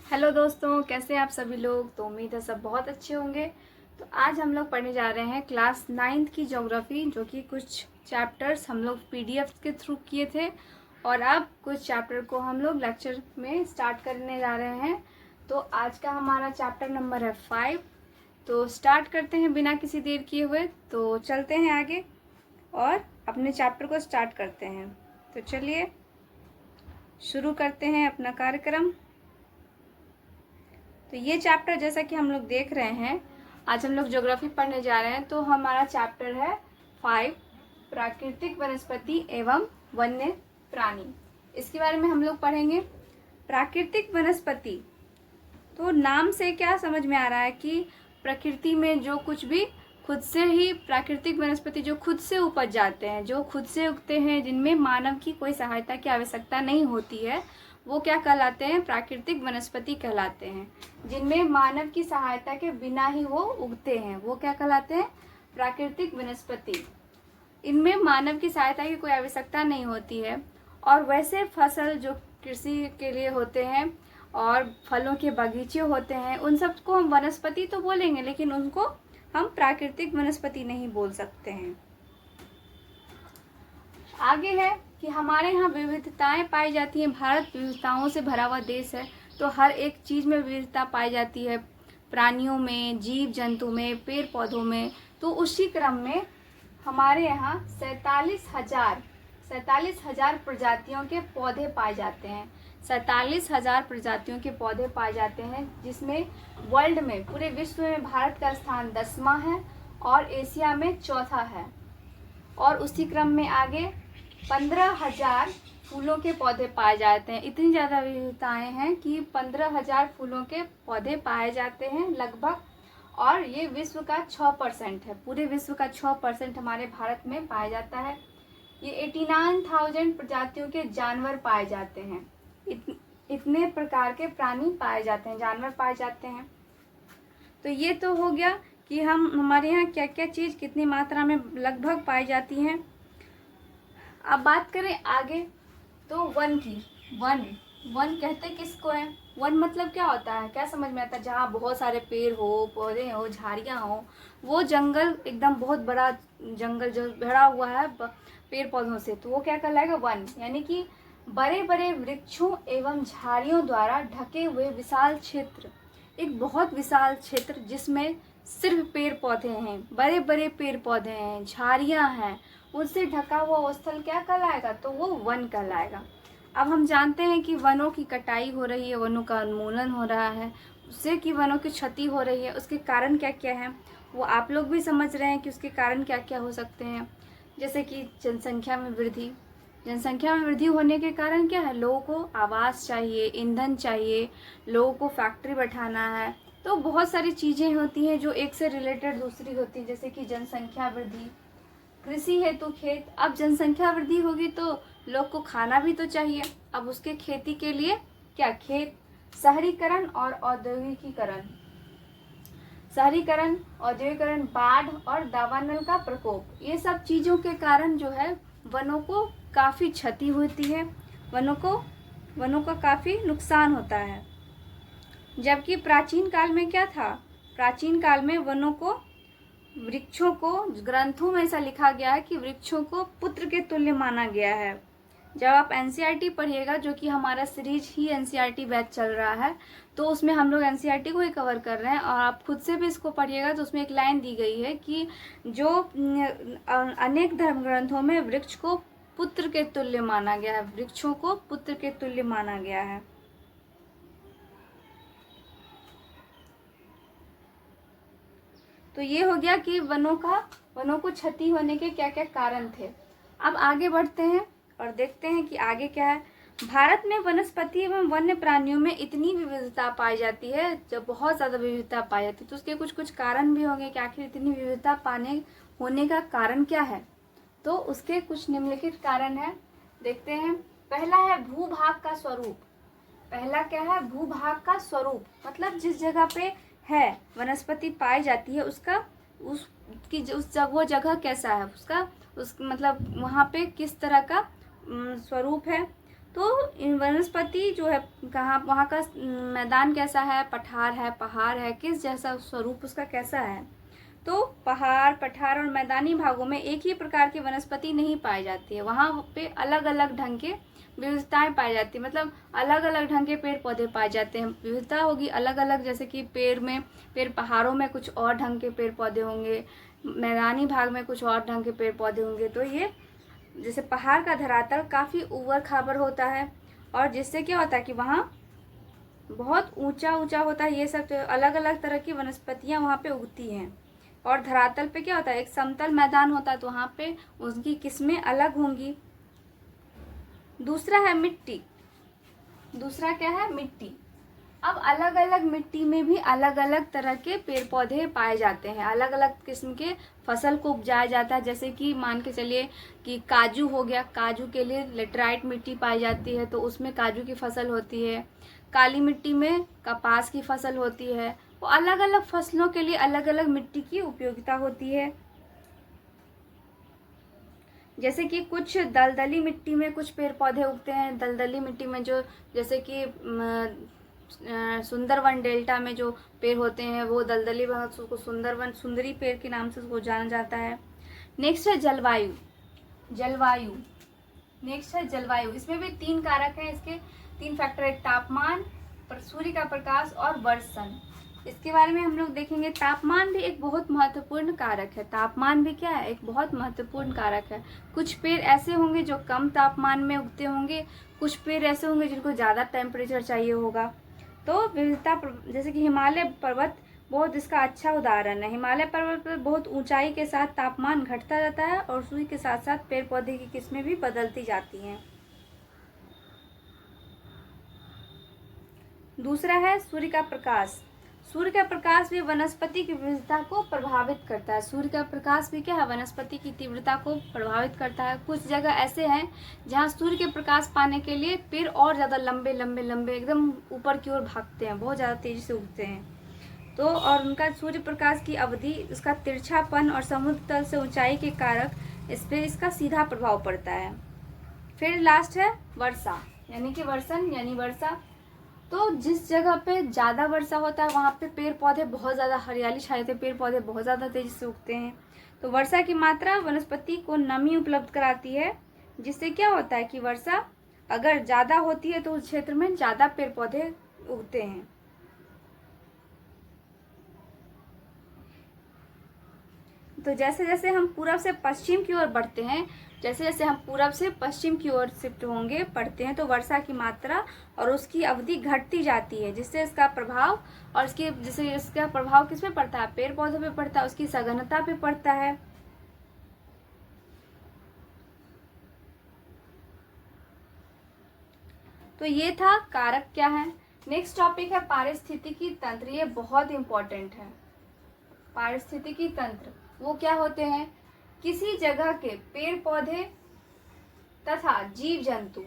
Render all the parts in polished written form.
Hello दोस्तों, कैसे हैं आप सभी लोग। तो उम्मीद है सब बहुत अच्छे होंगे। तो आज हम लोग पढ़ने जा रहे हैं क्लास 9th की ज्योग्राफी, जो कि कुछ चैप्टर्स हम लोग पीडीएफ के थ्रू किए थे और अब कुछ चैप्टर को हम लोग लेक्चर में स्टार्ट करने जा रहे हैं। तो आज का हमारा चैप्टर नंबर है 5। तो स्टार्ट करते हैं बिना किसी देर किए हुए। तो चलते हैं आगे और अपने चैप्टर को स्टार्ट करते हैं। तो चलिए शुरू करते हैं अपना कार्यक्रम। तो ये चैप्टर जैसा कि हम लोग देख रहे हैं, आज हम लोग ज्योग्राफी पढ़ने जा रहे हैं। तो हमारा चैप्टर है 5, प्राकृतिक वनस्पति एवं वन्य प्राणी। इसके बारे में हम लोग पढ़ेंगे। प्राकृतिक वनस्पति, तो नाम से क्या समझ में आ रहा है कि प्रकृति में जो कुछ भी खुद से ही, प्राकृतिक वनस्पति जो खुद से उपज जाते हैं, जो खुद से उगते हैं, जिनमें मानव की कोई सहायता की आवश्यकता नहीं होती है, वो क्या कहलाते हैं? प्राकृतिक वनस्पति कहलाते हैं। जिनमें मानव की सहायता के बिना ही वो उगते हैं, वो क्या कहलाते हैं? प्राकृतिक वनस्पति। इनमें मानव की सहायता की कोई आवश्यकता नहीं होती है। और वैसे फसल जो कृषि के लिए होते हैं और फलों के बगीचे होते हैं, उन सबको हम वनस्पति तो बोलेंगे, लेकिन उनको हम प्राकृतिक वनस्पति नहीं बोल सकते हैं। आगे है कि हमारे यहाँ विविधताएं पाई जाती हैं। भारत विविधताओं से भरा हुआ देश है, तो हर एक चीज़ में विविधता पाई जाती है, प्राणियों में, जीव जंतु में, पेड़ पौधों में। तो उसी क्रम में हमारे यहाँ 47,000 प्रजातियों के पौधे पाए जाते हैं। 47,000 प्रजातियों के पौधे पाए जाते हैं, जिसमें वर्ल्ड में, पूरे विश्व में भारत का स्थान 10वां है और एशिया में 4था है। और उसी क्रम में आगे 15,000 फूलों के पौधे पाए जाते हैं। इतनी ज़्यादा विविधताएं हैं कि 15,000 फूलों के पौधे पाए जाते हैं लगभग। और ये विश्व का 6% है, पूरे विश्व का 6% हमारे भारत में पाया जाता है। ये 89,000 प्रजातियों के जानवर पाए जाते हैं। इतने प्रकार के प्राणी पाए जाते हैं, जानवर पाए जाते हैं। तो ये तो हो गया कि हमारे यहाँ क्या क्या चीज़ कितनी मात्रा में लगभग पाई जाती हैं। अब बात करें आगे, तो वन की। वन कहते किसको है? वन मतलब क्या होता है? क्या समझ में आता है? जहाँ बहुत सारे पेड़ हो, पौधे हो, झाड़ियाँ हो, वो जंगल, एकदम बहुत बड़ा जंगल जो भरा हुआ है पेड़ पौधों से, तो वो क्या कहलाएगा? वन। यानी कि बड़े बड़े वृक्षों एवं झाड़ियों द्वारा ढके हुए विशाल क्षेत्र, एक बहुत विशाल क्षेत्र जिसमें सिर्फ पेड़ पौधे हैं, बड़े बड़े पेड़ पौधे हैं, झाड़ियाँ हैं, उससे ढका हुआ वो स्थल क्या कहलाएगा? तो वो वन कहलाएगा। अब हम जानते हैं कि वनों की कटाई हो रही है, वनों का उन्मूलन हो रहा है, उससे कि वनों की क्षति हो रही है। उसके कारण क्या क्या हैं वो आप लोग भी समझ रहे हैं कि उसके कारण क्या क्या हो सकते हैं। जैसे कि जनसंख्या में वृद्धि। जनसंख्या में वृद्धि होने के कारण क्या है? लोगों को आवास चाहिए, ईंधन चाहिए, लोगों को फैक्ट्री बैठाना है। तो बहुत सारी चीज़ें होती हैं जो एक से रिलेटेड दूसरी होती है। जैसे कि जनसंख्या वृद्धि, कृषि हेतु खेत। अब जनसंख्या वृद्धि होगी तो लोग को खाना भी तो चाहिए। अब उसके खेती के लिए क्या? खेत। शहरीकरण और औद्योगिकीकरण। शहरीकरण, औद्योगिकरण, बाढ़ और दावानल का प्रकोप, ये सब चीज़ों के कारण जो है वनों को काफ़ी क्षति होती है, वनों का काफ़ी नुकसान होता है। जबकि प्राचीन काल में क्या था? प्राचीन काल में वनों को, वृक्षों को, ग्रंथों में ऐसा लिखा गया है कि वृक्षों को पुत्र के तुल्य माना गया है। जब आप एनसीईआरटी पढ़िएगा, जो कि हमारा सीरीज ही एनसीईआरटी बैच चल रहा है, तो उसमें हम लोग एनसीईआरटी को ही कवर कर रहे हैं। और आप खुद से भी इसको पढ़िएगा तो उसमें एक लाइन दी गई है कि जो अनेक धर्म ग्रंथों में वृक्ष को पुत्र के तुल्य माना गया है, वृक्षों को पुत्र के तुल्य माना गया है। तो ये हो गया कि वनों को क्षति होने के क्या क्या कारण थे। अब आगे बढ़ते हैं और देखते हैं कि आगे क्या है। भारत में वनस्पति एवं वन्य प्राणियों में इतनी विविधता पाई जाती है, जब बहुत ज़्यादा विविधता पाई जाती है, तो उसके कुछ कुछ कारण भी होंगे कि आखिर इतनी विविधता होने का कारण क्या है। तो उसके कुछ निम्नलिखित कारण है, देखते हैं। पहला है भूभाग का स्वरूप। पहला क्या है? भूभाग का स्वरूप, मतलब जिस जगह पे है वनस्पति पाई जाती है, वो जगह कैसा है, मतलब वहाँ पे किस तरह का स्वरूप है। तो वनस्पति जो है कहाँ, वहाँ का मैदान कैसा है, पठार है, पहाड़ है, किस जैसा स्वरूप उसका कैसा है। तो पहाड़, पठार और मैदानी भागों में एक ही प्रकार की वनस्पति नहीं पाई जाती है, वहाँ पे अलग अलग ढंग के विविधताएं पाई जाती है, मतलब अलग अलग ढंग के पेड़ पौधे पाए जाते हैं। विविधता होगी अलग अलग, जैसे कि पेड़ पहाड़ों में कुछ और ढंग के पेड़ पौधे होंगे, मैदानी भाग में कुछ और ढंग के पेड़ पौधे होंगे। तो ये जैसे पहाड़ का धरातल काफ़ी ऊबड़ खाबड़ होता है, और जिससे क्या होता है कि वहाँ बहुत ऊंचा ऊंचा होता है। ये सब अलग अलग तरह की वनस्पतियाँ वहाँ पे उगती हैं। और धरातल पे क्या होता है, एक समतल मैदान होता है, तो वहाँ पे उनकी किस्में अलग होंगी। दूसरा है मिट्टी। दूसरा क्या है, मिट्टी। अब अलग अलग मिट्टी में भी अलग अलग तरह के पेड़ पौधे पाए जाते हैं, अलग अलग किस्म के फसल को उपजाया जाता है। जैसे कि मान के चलिए कि काजू हो गया, काजू के लिए लेटराइट मिट्टी पाई जाती है, तो उसमें काजू की फसल होती है। काली मिट्टी में कपास की फसल होती है। तो अलग अलग फसलों के लिए अलग अलग मिट्टी की उपयोगिता होती है। जैसे कि कुछ दलदली मिट्टी में कुछ पेड़ पौधे उगते हैं। दलदली मिट्टी में जो, जैसे कि सुंदरवन डेल्टा में जो पेड़ होते हैं वो दलदली वन, उसको सुंदरवन, सुंदरी पेड़ के नाम से उसको जाना जाता है। नेक्स्ट है जलवायु। जलवायु नेक्स्ट है जलवायु। इसमें भी 3 कारक हैं, इसके 3 फैक्टर है, तापमान, सूर्य का प्रकाश और वर्षण। इसके बारे में हम लोग देखेंगे। तापमान भी एक बहुत महत्वपूर्ण कारक है। तापमान भी क्या है, एक बहुत महत्वपूर्ण कारक है। कुछ पेड़ ऐसे होंगे जो कम तापमान में उगते होंगे, कुछ पेड़ ऐसे होंगे जिनको ज़्यादा टेम्परेचर चाहिए होगा। तो विविधता, जैसे कि हिमालय पर्वत बहुत इसका अच्छा उदाहरण है। हिमालय पर्वत पर बहुत ऊंचाई के साथ तापमान घटता जाता है और सूर्य के साथ साथ पेड़ पौधे की किस्में भी बदलती जाती हैं। दूसरा है सूर्य का प्रकाश। सूर्य का प्रकाश भी वनस्पति की विविधता को प्रभावित करता है। सूर्य का प्रकाश भी क्या है, वनस्पति की तीव्रता को प्रभावित करता है। कुछ जगह ऐसे हैं जहाँ सूर्य के प्रकाश पाने के लिए पेड़ और ज़्यादा लंबे लंबे लंबे एकदम ऊपर की ओर भागते हैं, बहुत ज़्यादा तेजी से उगते हैं। तो और उनका सूर्य प्रकाश की अवधि, उसका तिरछापन और समुद्र तल से ऊंचाई के कारक, इस पर इसका सीधा प्रभाव पड़ता है। फिर लास्ट है वर्षा, यानी कि वर्षण यानी वर्षा। तो जिस जगह पे ज़्यादा वर्षा होता है वहाँ पे पेड़ पौधे बहुत ज़्यादा हरियाली छाई होती है, पेड़ पौधे बहुत ज़्यादा तेजी से उगते हैं। तो वर्षा की मात्रा वनस्पति को नमी उपलब्ध कराती है, जिससे क्या होता है कि वर्षा अगर ज़्यादा होती है तो उस क्षेत्र में ज़्यादा पेड़ पौधे उगते हैं। तो जैसे जैसे हम पूरब से पश्चिम की ओर बढ़ते हैं, जैसे जैसे हम पूरब से पश्चिम की ओर शिफ्ट होंगे, पढ़ते हैं, तो वर्षा की मात्रा और उसकी अवधि घटती जाती है, जिससे इसका प्रभाव और इसका प्रभाव किस पे पड़ता है, पेड़ पौधों पे पड़ता है, उसकी सघनता पे पड़ता है। तो ये था कारक क्या है। नेक्स्ट टॉपिक है पारिस्थितिकी तंत्र। ये बहुत इंपॉर्टेंट है। पारिस्थितिकी तंत्र वो क्या होते हैं, किसी जगह के पेड़ पौधे तथा जीव जंतु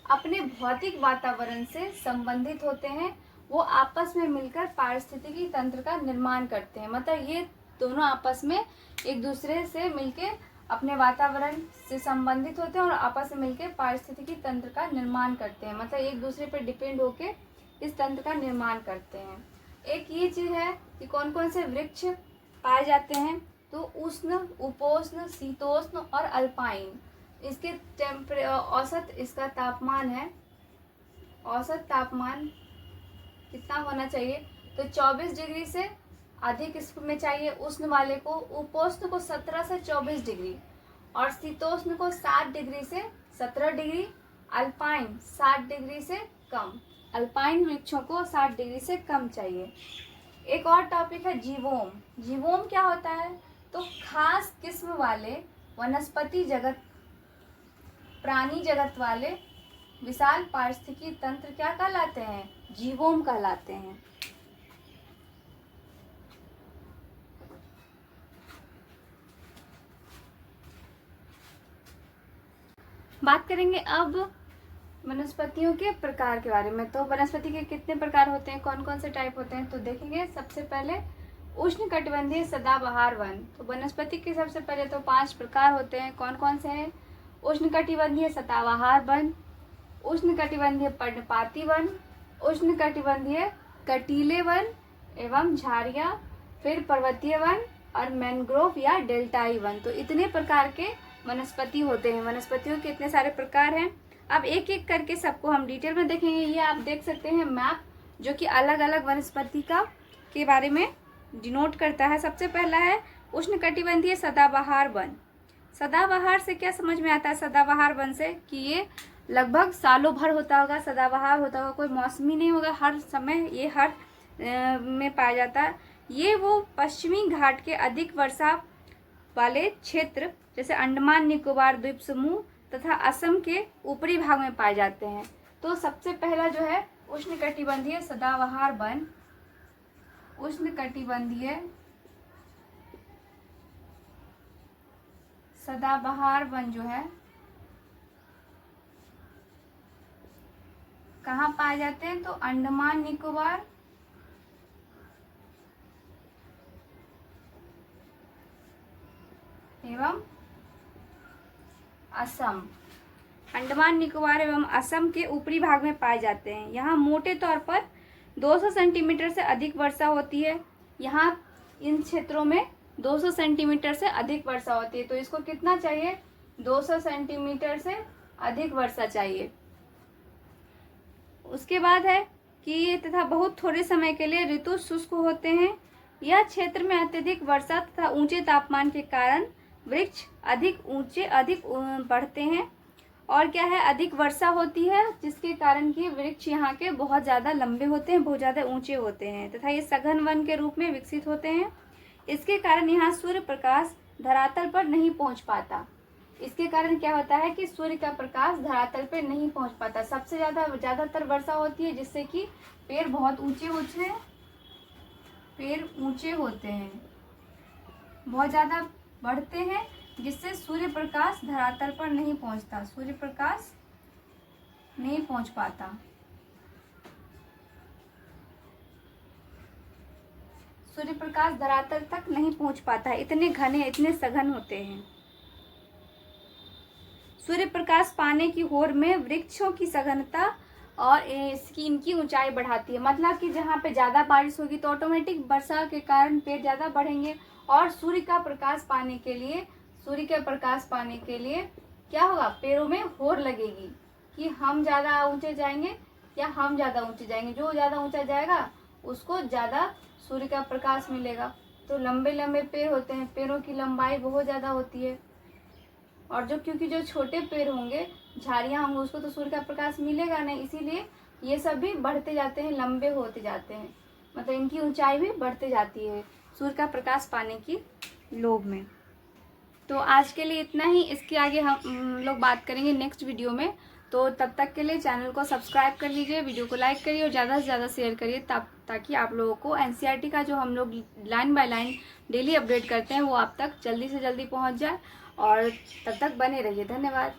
अपने भौतिक वातावरण से संबंधित होते हैं, वो आपस में मिलकर पारिस्थितिकी तंत्र का निर्माण करते हैं। मतलब ये दोनों आपस में एक दूसरे से मिलकर अपने वातावरण से संबंधित होते हैं और आपस में मिलकर पारिस्थितिकी तंत्र का निर्माण करते हैं। मतलब एक दूसरे पर डिपेंड होकर इस तंत्र का निर्माण करते हैं। एक ये चीज़ है कि कौन कौन से वृक्ष पाए जाते हैं, तो उष्ण, उपोष्ण, शीतोष्ण और अल्पाइन। इसके औसत इसका तापमान है, औसत तापमान कितना होना चाहिए, तो 24 डिग्री से अधिक इसमें चाहिए उष्ण वाले को, उपोष्ण को 17 से 24 डिग्री और शीतोष्ण को 7 डिग्री से 17 डिग्री, अल्पाइन 60 डिग्री से कम। अल्पाइन वृक्षों को 60 डिग्री से कम चाहिए। एक और टॉपिक है जीवोम। जीवोम क्या होता है, तो खास किस्म वाले वनस्पति जगत, प्राणी जगत वाले विशाल पारिस्थितिकी तंत्र क्या कहलाते हैं, जीवोम कहलाते हैं। बात करेंगे अब वनस्पतियों के प्रकार के बारे में। तो वनस्पति के कितने प्रकार होते हैं, कौन कौन से टाइप होते हैं, तो देखेंगे। सबसे पहले उष्णकटिबंधीय सदाबहार वन। तो वनस्पति के सबसे पहले तो 5 प्रकार होते हैं। कौन कौन से हैं, उष्णकटिबंधीय सदाबहार वन, उष्णकटिबंधीय पर्णपाती वन, उष्णकटिबंधीय कटीले वन एवं झाड़ियाँ, फिर पर्वतीय वन और मैंग्रोव या डेल्टाई वन। तो इतने प्रकार के वनस्पति होते हैं। वनस्पतियों के इतने सारे प्रकार हैं। अब एक एक करके सबको हम डिटेल में देखेंगे। ये आप देख सकते हैं मैप, जो कि अलग अलग वनस्पति के बारे में डिनोट करता है। सबसे पहला है उष्णकटिबंधीय सदाबहार वन। सदाबहार से क्या समझ में आता है? सदाबहार वन से कि ये लगभग सालों भर होता होगा, सदाबहार होता होगा, कोई मौसमी नहीं होगा, हर समय ये हर में पाया जाता है। ये वो पश्चिमी घाट के अधिक वर्षा वाले क्षेत्र जैसे अंडमान निकोबार द्वीप समूह तथा असम के ऊपरी भाग में पाए जाते हैं। तो सबसे पहला जो है उष्णकटिबंधीय सदाबहार वन, उष्णकटिबंधीय सदाबहार वन जो है कहाँ पाए जाते हैं? तो अंडमान निकोबार एवं असम, अंडमान निकोबार एवं असम के ऊपरी भाग में पाए जाते हैं। यहाँ मोटे तौर पर 200 सेंटीमीटर से अधिक वर्षा होती है। यहाँ इन क्षेत्रों में 200 सेंटीमीटर से अधिक वर्षा होती है। तो इसको कितना चाहिए? 200 सेंटीमीटर से अधिक वर्षा चाहिए। उसके बाद है कि ये तथा बहुत थोड़े समय के लिए ऋतु शुष्क होते हैं। यह क्षेत्र में अत्यधिक वर्षा तथा ऊंचे तापमान के कारण वृक्ष अधिक बढ़ते हैं। और क्या है? अधिक वर्षा होती है, जिसके कारण कि वृक्ष यहाँ के बहुत ज़्यादा लंबे होते हैं, बहुत ज़्यादा ऊंचे होते हैं तथा ये सघन वन के रूप में विकसित होते हैं। इसके कारण यहाँ सूर्य प्रकाश धरातल पर नहीं पहुँच पाता। इसके कारण क्या होता है कि सूर्य का प्रकाश धरातल पर नहीं पहुँच पाता। सबसे ज़्यादातर वर्षा होती है जिससे कि पेड़ बहुत ऊंचे होते हैं, बहुत ज़्यादा बढ़ते हैं, जिससे सूर्य प्रकाश धरातल पर नहीं पहुंचता, सूर्य प्रकाश नहीं पहुंच पाता। सूर्य प्रकाश धरातल तक नहीं पहुंच पाता है, इतने घने, इतने सघन होते हैं। सूर्य प्रकाश पाने की होड़ में वृक्षों की सघनता और इनकी ऊंचाई बढ़ाती है। मतलब कि जहाँ पे ज़्यादा बारिश होगी तो ऑटोमेटिक वर्षा के कारण पेड़ ज़्यादा बढ़ेंगे और सूर्य का प्रकाश पाने के लिए क्या होगा? पेड़ों में होड़ लगेगी कि हम ज़्यादा ऊंचे जाएंगे या हम ज़्यादा ऊंचे जाएंगे। जो ज़्यादा ऊंचा जाएगा उसको ज़्यादा सूर्य का प्रकाश मिलेगा। तो लंबे लंबे पेड़ होते हैं, पेड़ों की लंबाई बहुत ज़्यादा होती है। और क्योंकि जो छोटे पेड़ होंगे, झाड़ियाँ होंगे, उसको तो सूर्य का प्रकाश मिलेगा नहीं, इसीलिए ये सब भी बढ़ते जाते हैं, लंबे होते जाते हैं। मतलब इनकी ऊंचाई भी बढ़ते जाती है सूर्य का प्रकाश पाने की लोभ में। तो आज के लिए इतना ही। इसके आगे हम लोग बात करेंगे नेक्स्ट वीडियो में। तो तब तक के लिए चैनल को सब्सक्राइब कर लीजिए, वीडियो को लाइक करिए और ज़्यादा से ज़्यादा शेयर करिए, ताकि आप लोगों को एनसीईआरटी का जो हम लोग line by line daily update करते हैं वो आप तक जल्दी से जल्दी पहुंच जाए। और तब तक बने रहिए। धन्यवाद।